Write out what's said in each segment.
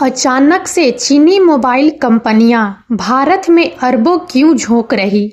अचानक से चीनी मोबाइल कंपनियां भारत में अरबों क्यों झोंक रही?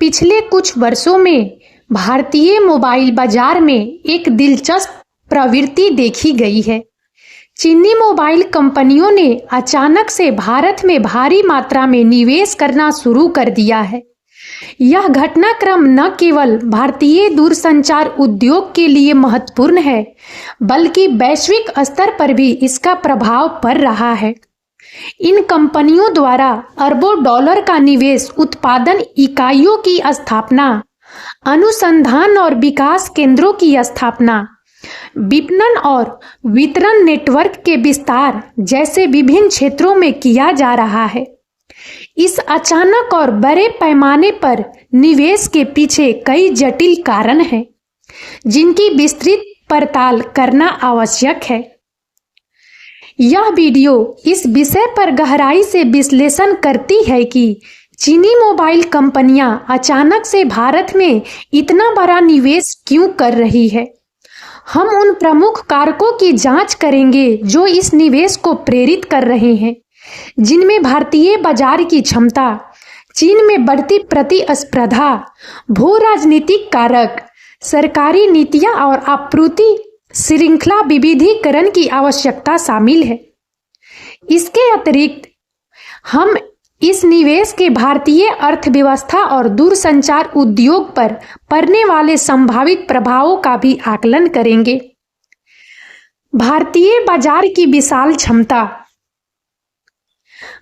पिछले कुछ वर्षों में भारतीय मोबाइल बाजार में एक दिलचस्प प्रवृत्ति देखी गई है। चीनी मोबाइल कंपनियों ने अचानक से भारत में भारी मात्रा में निवेश करना शुरू कर दिया है। यह घटनाक्रम न केवल भारतीय दूरसंचार उद्योग के लिए महत्वपूर्ण है, बल्कि वैश्विक स्तर पर भी इसका प्रभाव पड़ रहा है। इन कंपनियों द्वारा अरबों डॉलर का निवेश उत्पादन इकाइयों की स्थापना, अनुसंधान और विकास केंद्रों की स्थापना, विपणन और वितरण नेटवर्क के विस्तार जैसे विभिन्न क्षेत्रों में किया जा रहा है। इस अचानक और बड़े पैमाने पर निवेश के पीछे कई जटिल कारण हैं, जिनकी विस्तृत पड़ताल करना आवश्यक है। यह वीडियो इस विषय पर गहराई से विश्लेषण करती है कि चीनी मोबाइल कंपनियां अचानक से भारत में इतना बड़ा निवेश क्यों कर रही है। हम उन प्रमुख कारकों की जांच करेंगे जो इस निवेश को प्रेरित कर रहे हैं, जिनमें भारतीय बाजार की क्षमता, चीन में बढ़ती प्रतिस्पर्धा, भू राजनीतिक कारक, सरकारी नीतियां और आपूर्ति श्रृंखला विविधीकरण की आवश्यकता शामिल है। इसके अतिरिक्त हम इस निवेश के भारतीय अर्थव्यवस्था और दूरसंचार उद्योग पर पड़ने वाले संभावित प्रभावों का भी आकलन करेंगे। भारतीय बाजार की विशाल क्षमता।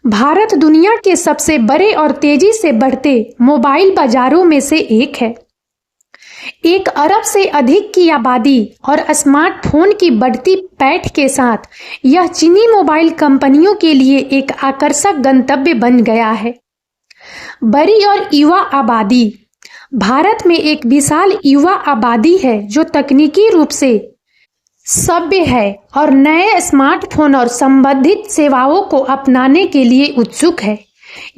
भारत दुनिया के सबसे बड़े और तेजी से बढ़ते मोबाइल बाजारों में से एक है। 1 अरब से अधिक की आबादी और स्मार्टफोन की बढ़ती पैठ के साथ यह चीनी मोबाइल कंपनियों के लिए एक आकर्षक गंतव्य बन गया है। बड़ी और युवा आबादी। भारत में एक विशाल युवा आबादी है जो तकनीकी रूप से सभ्य है और नए स्मार्टफोन और संबंधित सेवाओं को अपनाने के लिए उत्सुक है।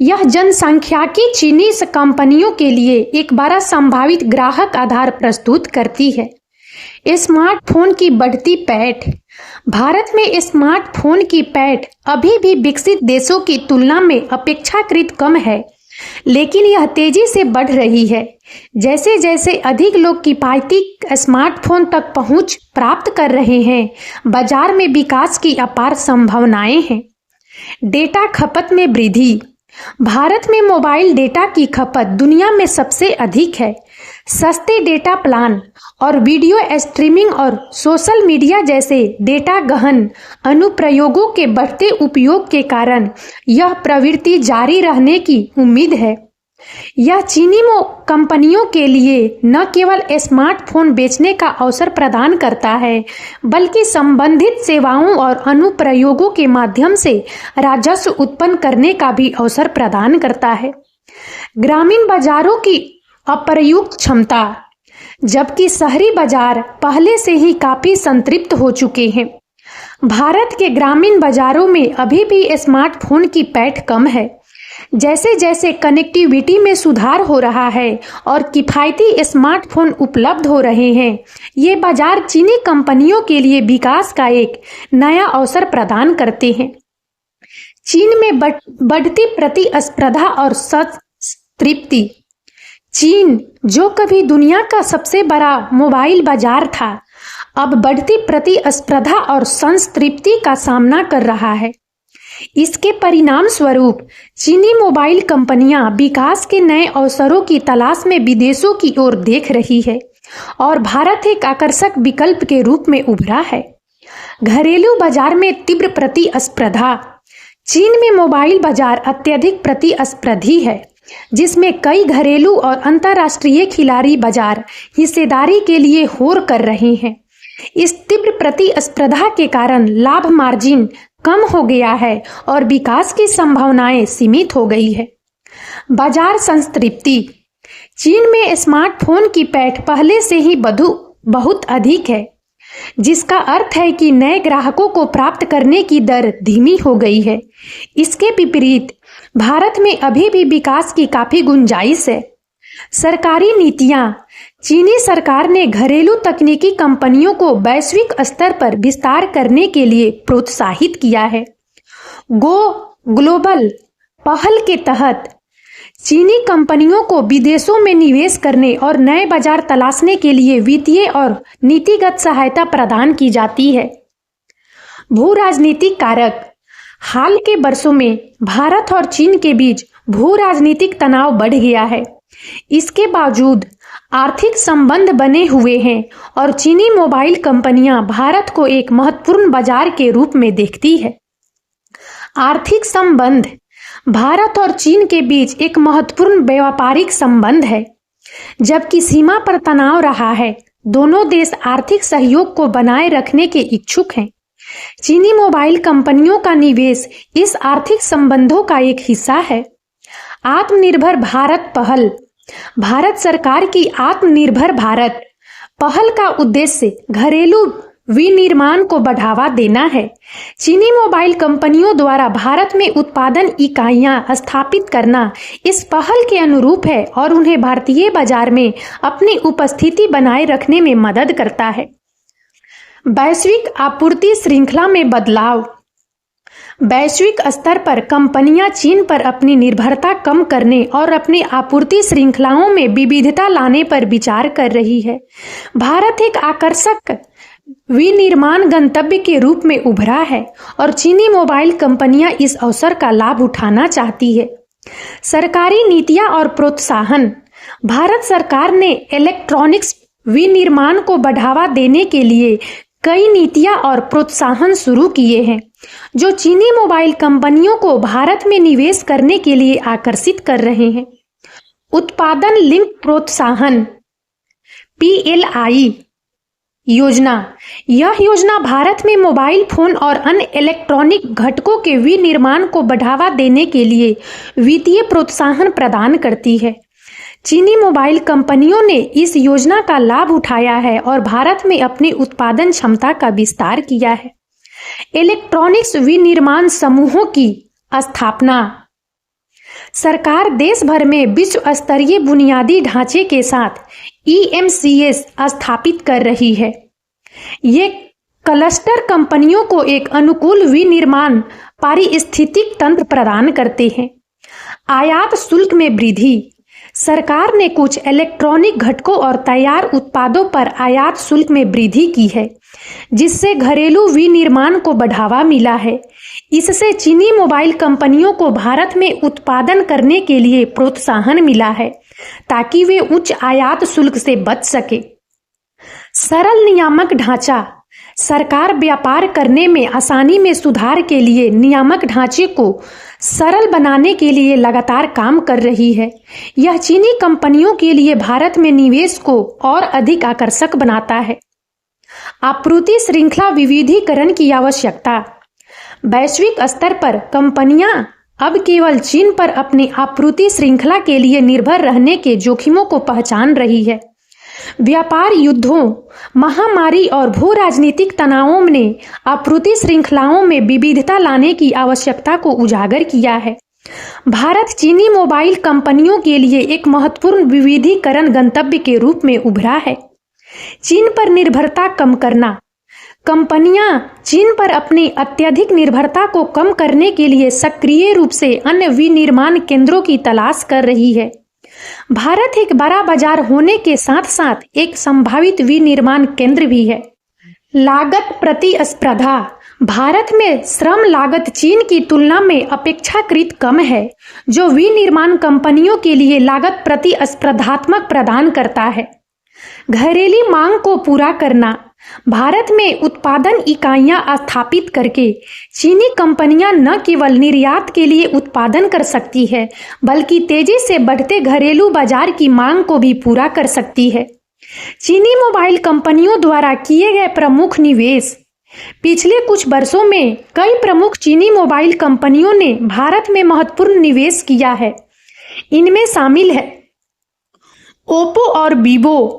यह जनसांख्यिकी चीनी कंपनियों के लिए एक बड़ा संभावित ग्राहक आधार प्रस्तुत करती है। स्मार्टफोन की बढ़ती पैठ। भारत में स्मार्टफोन की पैठ अभी भी विकसित देशों की तुलना में अपेक्षाकृत कम है, लेकिन यह तेजी से बढ़ रही है। जैसे जैसे अधिक लोग किफायती स्मार्टफोन तक पहुंच प्राप्त कर रहे हैं, बाजार में विकास की अपार संभावनाएं हैं। डेटा खपत में वृद्धि। भारत में मोबाइल डेटा की खपत दुनिया में सबसे अधिक है। सस्ते डेटा प्लान और वीडियो स्ट्रीमिंग और सोशल मीडिया जैसे डेटा गहन अनुप्रयोगों के बढ़ते उपयोग के कारण यह प्रवृत्ति जारी रहने की उम्मीद है। यह चीनी कंपनियों के लिए न केवल स्मार्टफोन बेचने का अवसर प्रदान करता है, बल्कि संबंधित सेवाओं और अनुप्रयोगों के माध्यम से राजस्व उत्पन्न करने का भी अवसर प्रदान करता है। ग्रामीण बाजारों की अप्रयुक्त क्षमता। जबकि शहरी बाजार पहले से ही काफी संतृप्त हो चुके हैं, भारत के ग्रामीण बाजारों में अभी भी स्मार्टफोन की पैठ कम है। जैसे जैसे कनेक्टिविटी में सुधार हो रहा है और किफायती स्मार्टफोन उपलब्ध हो रहे हैं, ये बाजार चीनी कंपनियों के लिए विकास का एक नया अवसर प्रदान करते हैं। चीन में बढ़ती प्रतिस्पर्धा और संतृप्ति। चीन, जो कभी दुनिया का सबसे बड़ा मोबाइल बाजार था, अब बढ़ती प्रतिस्पर्धा और संतृप्ति का सामना कर रहा है। इसके परिणाम स्वरूप चीनी मोबाइल कंपनियां विकास के नए अवसरों की तलाश में विदेशों की ओर देख रही है और भारत एक आकर्षक विकल्प के रूप में उभरा है। घरेलू बाजार में तीव्र प्रतिस्पर्धा। चीन में मोबाइल बाजार अत्यधिक प्रतिस्पर्धी है, जिसमें कई घरेलू और अंतर्राष्ट्रीय खिलाड़ी बाजार हिस्सेदारी के लिए होड़ कर रहे हैं। इस तीव्र प्रतिस्पर्धा के कारण लाभ मार्जिन कम हो गया है और विकास की संभावनाएं सीमित हो गई है। बाजार संतृप्ति। चीन में स्मार्टफोन की पैठ पहले से ही बहुत अधिक है, जिसका अर्थ है कि नए ग्राहकों को प्राप्त करने की दर धीमी हो गई है। इसके विपरीत भारत में अभी भी विकास की काफी गुंजाइश है। सरकारी नीतियां। चीनी सरकार ने घरेलू तकनीकी कंपनियों को वैश्विक स्तर पर विस्तार करने के लिए प्रोत्साहित किया है। गो ग्लोबल पहल के तहत चीनी कंपनियों को विदेशों में निवेश करने और नए बाजार तलाशने के लिए वित्तीय और नीतिगत सहायता प्रदान की जाती है। भू राजनीतिक कारक। हाल के वर्षों में भारत और चीन के बीच भू राजनीतिक तनाव बढ़ गया है। इसके बावजूद आर्थिक संबंध बने हुए हैं और चीनी मोबाइल कंपनियां भारत को एक महत्वपूर्ण बाजार के रूप में देखती है। आर्थिक संबंध। भारत और चीन के बीच एक महत्वपूर्ण व्यापारिक संबंध है। जबकि सीमा पर तनाव रहा है, दोनों देश आर्थिक सहयोग को बनाए रखने के इच्छुक हैं। चीनी मोबाइल कंपनियों का निवेश इस आर्थिक संबंधों का एक हिस्सा है। आत्मनिर्भर भारत पहल। भारत सरकार की आत्मनिर्भर भारत पहल का उद्देश्य घरेलू विनिर्माण को बढ़ावा देना है। चीनी मोबाइल कंपनियों द्वारा भारत में उत्पादन इकाइयां स्थापित करना इस पहल के अनुरूप है और उन्हें भारतीय बाजार में अपनी उपस्थिति बनाए रखने में मदद करता है। वैश्विक आपूर्ति श्रृंखला में बदलाव। वैश्विक स्तर पर कंपनियां चीन पर अपनी निर्भरता कम करने और अपनी आपूर्ति श्रृंखलाओं में विविधता लाने पर विचार कर रही है। भारत एक आकर्षक विनिर्माण गंतव्य के रूप में उभरा है और चीनी मोबाइल कंपनियां इस अवसर का लाभ उठाना चाहती है। सरकारी नीतियां और प्रोत्साहन। भारत सरकार ने इलेक्ट्रॉनिक्स विनिर्माण को बढ़ावा देने के लिए कई नीतियां और प्रोत्साहन शुरू किए हैं, जो चीनी मोबाइल कंपनियों को भारत में निवेश करने के लिए आकर्षित कर रहे हैं। उत्पादन लिंक प्रोत्साहन PLI योजना। यह योजना भारत में मोबाइल फोन और अन्य इलेक्ट्रॉनिक घटकों के विनिर्माण को बढ़ावा देने के लिए वित्तीय प्रोत्साहन प्रदान करती है। चीनी मोबाइल कंपनियों ने इस योजना का लाभ उठाया है और भारत में अपनी उत्पादन क्षमता का विस्तार किया है। इलेक्ट्रॉनिक्स विनिर्माण समूहों की स्थापना। सरकार देश भर में विश्व स्तरीय बुनियादी ढांचे के साथ EMCS स्थापित कर रही है। ये क्लस्टर कंपनियों को एक अनुकूल विनिर्माण पारिस्थितिक तंत्र प्रदान करते हैं। आयात शुल्क में वृद्धि। सरकार ने कुछ इलेक्ट्रॉनिक घटकों और तैयार उत्पादों पर आयात शुल्क में वृद्धि की है, जिससे घरेलू विनिर्माण को बढ़ावा मिला है। इससे चीनी मोबाइल कंपनियों को भारत में उत्पादन करने के लिए प्रोत्साहन मिला है, ताकि वे उच्च आयात शुल्क से बच सके। सरल नियामक ढांचा। सरकार व्यापार करने में आसानी में सुधार के लिए नियामक ढांचे को सरल बनाने के लिए लगातार काम कर रही है। यह चीनी कंपनियों के लिए भारत में निवेश को और अधिक आकर्षक बनाता है। आपूर्ति श्रृंखला विविधीकरण की आवश्यकता। वैश्विक स्तर पर कंपनियां अब केवल चीन पर अपनी आपूर्ति श्रृंखला के लिए निर्भर रहने के जोखिमों को पहचान रही है। व्यापार युद्धों, महामारी और भू राजनीतिक तनावों ने आपूर्ति श्रृंखलाओं में विविधता लाने की आवश्यकता को उजागर किया है। भारत चीनी मोबाइल कंपनियों के लिए एक महत्वपूर्ण विविधीकरण गंतव्य के रूप में उभरा है। चीन पर निर्भरता कम करना। कंपनियां चीन पर अपनी अत्यधिक निर्भरता को कम करने के लिए सक्रिय रूप से अन्य विनिर्माण केंद्रों की तलाश कर रही है। भारत एक बड़ा बाजार होने के साथ साथ एक संभावित विनिर्माण केंद्र भी है। लागत प्रतिस्पर्धा। भारत में श्रम लागत चीन की तुलना में अपेक्षाकृत कम है, जो विनिर्माण कंपनियों के लिए लागत प्रतिस्पर्धात्मक प्रदान करता है। घरेलू मांग को पूरा करना। भारत में उत्पादन इकाइयां स्थापित करके चीनी कंपनियां न केवल निर्यात के लिए उत्पादन कर सकती है, बल्कि तेजी से बढ़ते घरेलू बाजार की मांग को भी पूरा कर सकती है। चीनी मोबाइल कंपनियों द्वारा किए गए प्रमुख निवेश। पिछले कुछ वर्षों में कई प्रमुख चीनी मोबाइल कंपनियों ने भारत में महत्वपूर्ण निवेश किया है। इनमें शामिल है ओप्पो और वीवो।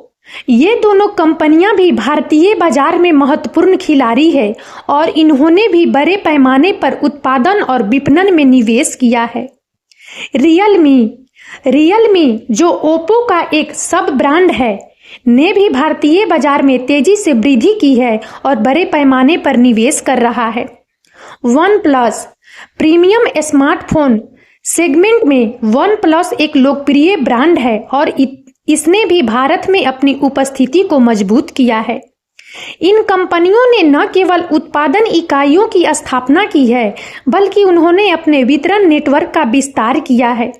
ये दोनों कंपनियां भी भारतीय बाजार में महत्वपूर्ण खिलाड़ी है और इन्होंने भी बड़े पैमाने पर उत्पादन और विपणन में निवेश किया है। रियलमी, जो ओप्पो का एक सब ब्रांड है, ने भी भारतीय बाजार में तेजी से वृद्धि की है और बड़े पैमाने पर निवेश कर रहा है। One plus premium smartphone segment में वन प्लस एक लोकप्रिय ब्रांड है और इसने भी भारत में अपनी उपस्थिति को मजबूत किया है। इन कंपनियों ने न केवल उत्पादन इकाइयों की स्थापना की है, बल्कि उन्होंने अपने वितरण नेटवर्क का विस्तार किया है,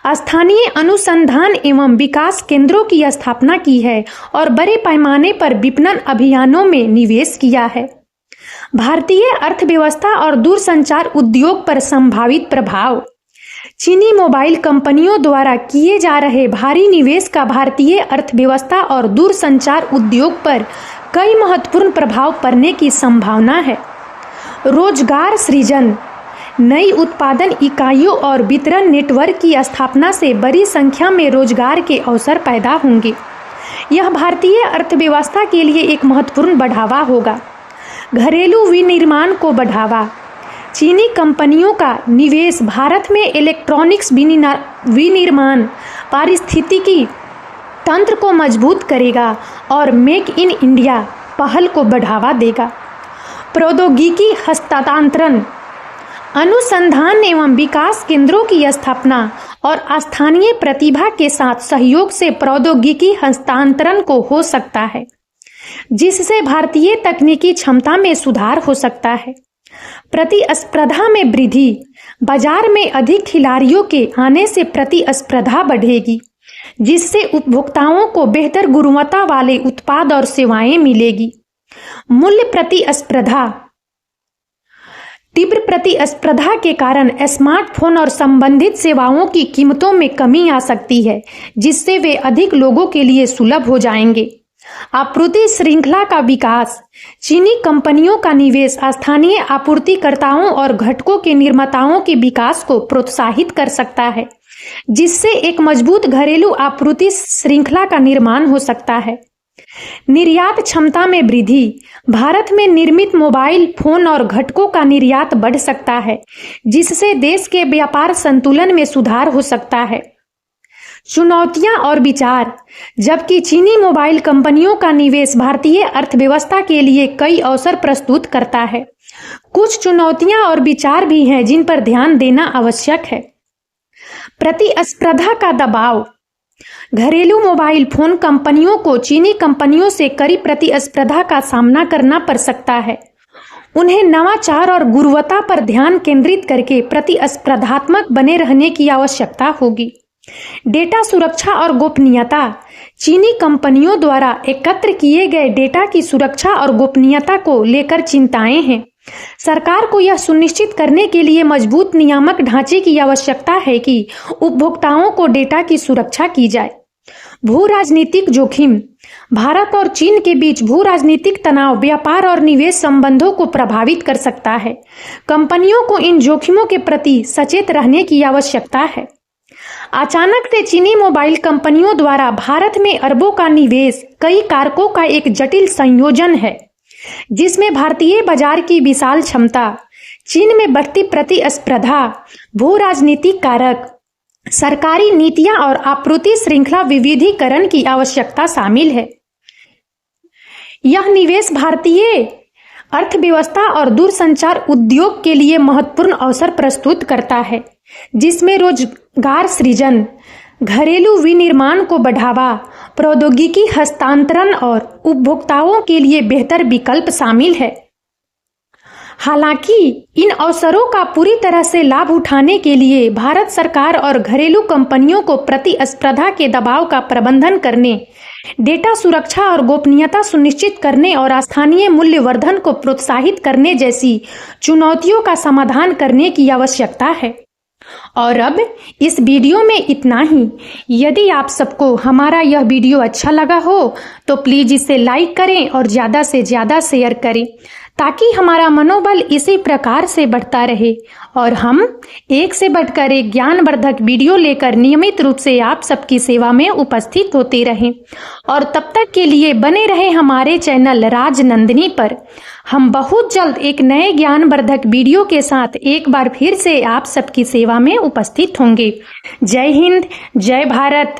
स्थानीय अनुसंधान एवं विकास केंद्रों की स्थापना की है और बड़े पैमाने पर विपणन अभियानों में निवेश किया है। भारतीय अर्थव्यवस्था और दूरसंचार उद्योग पर संभावित प्रभाव। चीनी मोबाइल कंपनियों द्वारा किए जा रहे भारी निवेश का भारतीय अर्थव्यवस्था और दूरसंचार उद्योग पर कई महत्वपूर्ण प्रभाव पड़ने की संभावना है। रोजगार सृजन। नई उत्पादन इकाइयों और वितरण नेटवर्क की स्थापना से बड़ी संख्या में रोजगार के अवसर पैदा होंगे। यह भारतीय अर्थव्यवस्था के लिए एक महत्वपूर्ण बढ़ावा होगा। घरेलू विनिर्माण को बढ़ावा। चीनी कंपनियों का निवेश भारत में इलेक्ट्रॉनिक्स विनिर्माण पारिस्थितिकी तंत्र को मजबूत करेगा और मेक इन इंडिया पहल को बढ़ावा देगा। प्रौद्योगिकी हस्तांतरण। अनुसंधान एवं विकास केंद्रों की स्थापना और स्थानीय प्रतिभा के साथ सहयोग से प्रौद्योगिकी हस्तांतरण को हो सकता है, जिससे भारतीय तकनीकी क्षमता में सुधार हो सकता है। प्रतिस्पर्धा में वृद्धि। बाजार में अधिक खिलाड़ियों के आने से प्रतिस्पर्धा बढ़ेगी, जिससे उपभोक्ताओं को बेहतर गुणवत्ता वाले उत्पाद और सेवाएं मिलेगी। मूल्य प्रतिस्पर्धा। तीव्र प्रतिस्पर्धा के कारण स्मार्टफोन और संबंधित सेवाओं की कीमतों में कमी आ सकती है, जिससे वे अधिक लोगों के लिए सुलभ हो जाएंगे। आपूर्ति श्रृंखला का विकास। चीनी कंपनियों का निवेश स्थानीय आपूर्तिकर्ताओं और घटकों के निर्माताओं के विकास को प्रोत्साहित कर सकता है, जिससे एक मजबूत घरेलू आपूर्ति श्रृंखला का निर्माण हो सकता है। निर्यात क्षमता में वृद्धि। भारत में निर्मित मोबाइल फोन और घटकों का निर्यात बढ़ सकता है, जिससे देश के व्यापार संतुलन में सुधार हो सकता है। चुनौतियां और विचार। जबकि चीनी मोबाइल कंपनियों का निवेश भारतीय अर्थव्यवस्था के लिए कई अवसर प्रस्तुत करता है, कुछ चुनौतियां और विचार भी हैं जिन पर ध्यान देना आवश्यक है। प्रतिस्पर्धा का दबाव। घरेलू मोबाइल फोन कंपनियों को चीनी कंपनियों से कड़ी प्रतिस्पर्धा का सामना करना पड़ सकता है। उन्हें नवाचार और गुणवत्ता पर ध्यान केंद्रित करके प्रतिस्पर्धात्मक बने रहने की आवश्यकता होगी। डेटा सुरक्षा और गोपनीयता। चीनी कंपनियों द्वारा एकत्र किए गए डेटा की सुरक्षा और गोपनीयता को लेकर चिंताएं हैं। सरकार को यह सुनिश्चित करने के लिए मजबूत नियामक ढांचे की आवश्यकता है कि उपभोक्ताओं को डेटा की सुरक्षा की जाए। भू राजनीतिक जोखिम। भारत और चीन के बीच भू राजनीतिक तनाव व्यापार और निवेश संबंधों को प्रभावित कर सकता है। कंपनियों को इन जोखिमों के प्रति सचेत रहने की आवश्यकता है। अचानक से चीनी मोबाइल कंपनियों द्वारा भारत में अरबों का निवेश कई कारकों का एक जटिल संयोजन है, जिसमें भारतीय बाजार की विशाल क्षमता, चीन में बढ़ती प्रतिस्पर्धा, भू राजनीतिक कारक, सरकारी नीतियां और आपूर्ति श्रृंखला विविधीकरण की आवश्यकता शामिल है। यह निवेश भारतीय अर्थव्यवस्था और दूरसंचार उद्योग के लिए महत्वपूर्ण अवसर प्रस्तुत करता है, जिसमें रोजगार सृजन, घरेलू विनिर्माण को बढ़ावा, प्रौद्योगिकी हस्तांतरण और उपभोक्ताओं के लिए बेहतर विकल्प शामिल है। हालांकि इन अवसरों का पूरी तरह से लाभ उठाने के लिए भारत सरकार और घरेलू कंपनियों को प्रतिस्पर्धा के दबाव का प्रबंधन करने, डेटा सुरक्षा और गोपनीयता सुनिश्चित करने और स्थानीय मूल्यवर्धन को प्रोत्साहित करने जैसी चुनौतियों का समाधान करने की आवश्यकता है। और अब इस वीडियो में इतना ही। यदि आप सबको हमारा यह वीडियो अच्छा लगा हो तो प्लीज इसे लाइक करें और ज़्यादा से ज़्यादा शेयर करें, ताकि हमारा मनोबल इसी प्रकार से बढ़ता रहे और हम एक से बढ़कर एक ज्ञानवर्धक वीडियो लेकर नियमित रूप से आप सबकी सेवा में उपस्थित होते रहें। और तब तक के लिए बने रहे हमारे चैनल राजनंदिनी पर। हम बहुत जल्द एक नए ज्ञानवर्धक वीडियो के साथ एक बार फिर से आप सबकी सेवा में उपस्थित होंगे। जय हिंद, जय भारत।